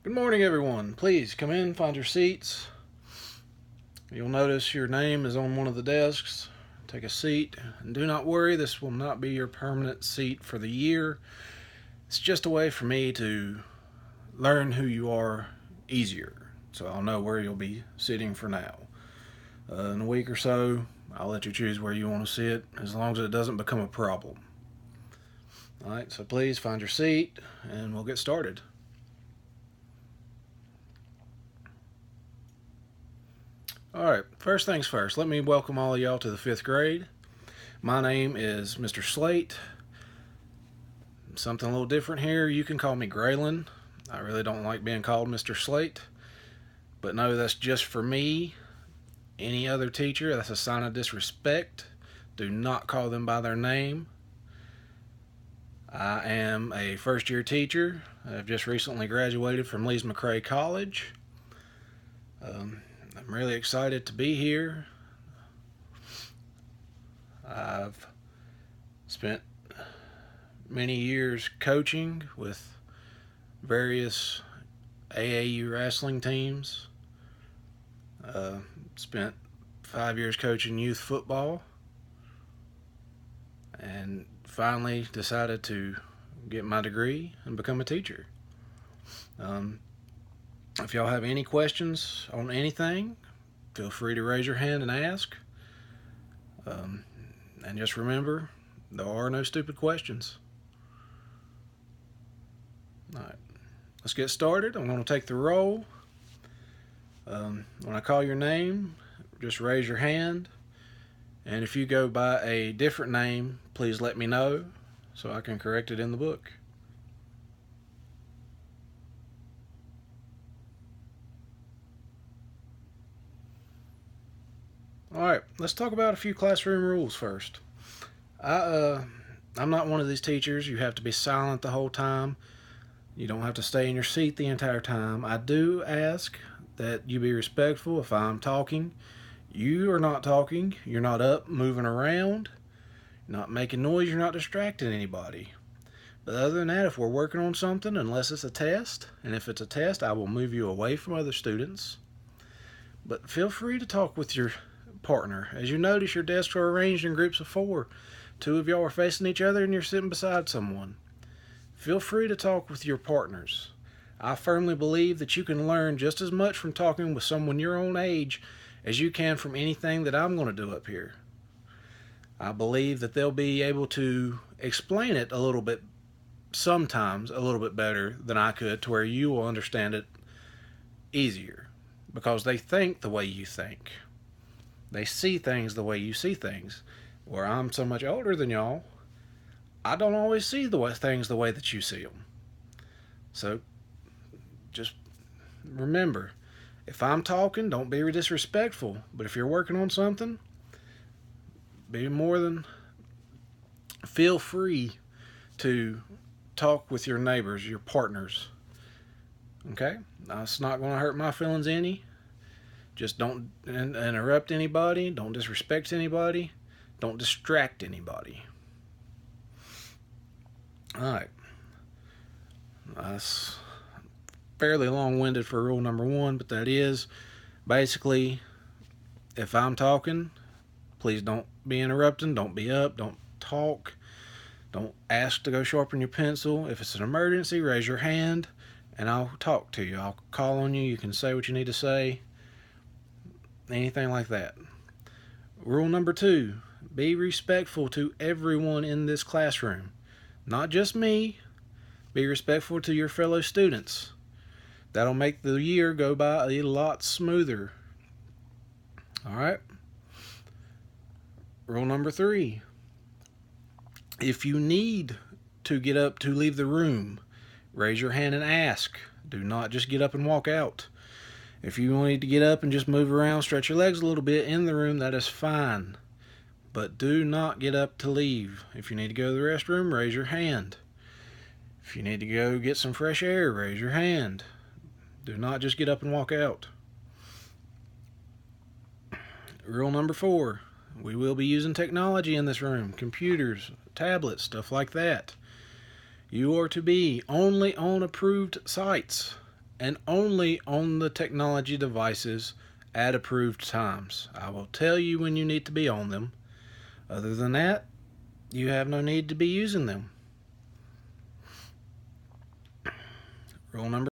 Good morning, everyone. Please come in, find your seats. You'll notice your name is on one of the desks. Take a seat, and do not worry, this will not be your permanent seat for the year. It's just a way for me to learn who you are easier, so I'll know where you'll be sitting for now. In a week or so, I'll let you choose where you want to sit, as long as it doesn't become a problem. Alright, so please find your seat, and we'll get started. Alright, first things first, let me welcome all of y'all to the 5th grade. My name is Mr. Slate. Something a little different here, you can call me Graylin. I really don't like being called Mr. Slate, but no, that's just for me. Any other teacher, that's a sign of disrespect. Do not call them by their name. I am a first-year teacher. I've just recently graduated from Lees-McRae College. I'm really excited to be here. I've spent many years coaching with various AAU wrestling teams. Spent 5 years coaching youth football, and finally decided to get my degree and become a teacher. If y'all have any questions on anything, feel free to raise your hand and ask. And just remember, there are no stupid questions. Alright, let's get started. I'm going to take the roll. When I call your name, just raise your hand. And if you go by a different name, please let me know so I can correct it in the book. Alright, let's talk about a few classroom rules first. I'm not one of these teachers. You have to be silent the whole time. You don't have to stay in your seat the entire time. I do ask that you be respectful if I'm talking. You are not talking. You're not up, moving around. You're not making noise. You're not distracting anybody. But other than that, if we're working on something, unless it's a test, and if it's a test, I will move you away from other students. But feel free to talk with your partner. As you notice, your desks are arranged in groups of 4. 2 of y'all are facing each other and you're sitting beside someone. Feel free to talk with your partners. I firmly believe that you can learn just as much from talking with someone your own age as you can from anything that I'm going to do up here. I believe that they'll be able to explain it a little bit, sometimes a little bit better than I could, to where you will understand it easier, because they think the way you think. They see things the way you see things. Where I'm so much older than y'all, I don't always see things the way that you see them. So just remember, if I'm talking, don't be disrespectful. But if you're working on something, feel free to talk with your neighbors, your partners. Okay? Now, it's not going to hurt my feelings any. Just don't interrupt anybody. Don't disrespect anybody. Don't distract anybody. Alright. That's fairly long-winded for rule number 1, but that is basically, if I'm talking, please don't be interrupting. Don't be up. Don't talk. Don't ask to go sharpen your pencil. If it's an emergency, raise your hand and I'll talk to you. I'll call on you. You can say what you need to say. Anything like that. Rule number 2, be respectful to everyone in this classroom. Not just me. Be respectful to your fellow students. That'll make the year go by a lot smoother. Alright? Rule number 3, if you need to get up to leave the room, raise your hand and ask. Do not just get up and walk out. If you need to get up and just move around, stretch your legs a little bit in the room, that is fine. But do not get up to leave. If you need to go to the restroom, raise your hand. If you need to go get some fresh air, raise your hand. Do not just get up and walk out. Rule number 4, we will be using technology in this room. Computers, tablets, stuff like that. You are to be only on approved sites. and only on the technology devices at approved times. I will tell you when you need to be on them. Other than that, you have no need to be using them. Rule number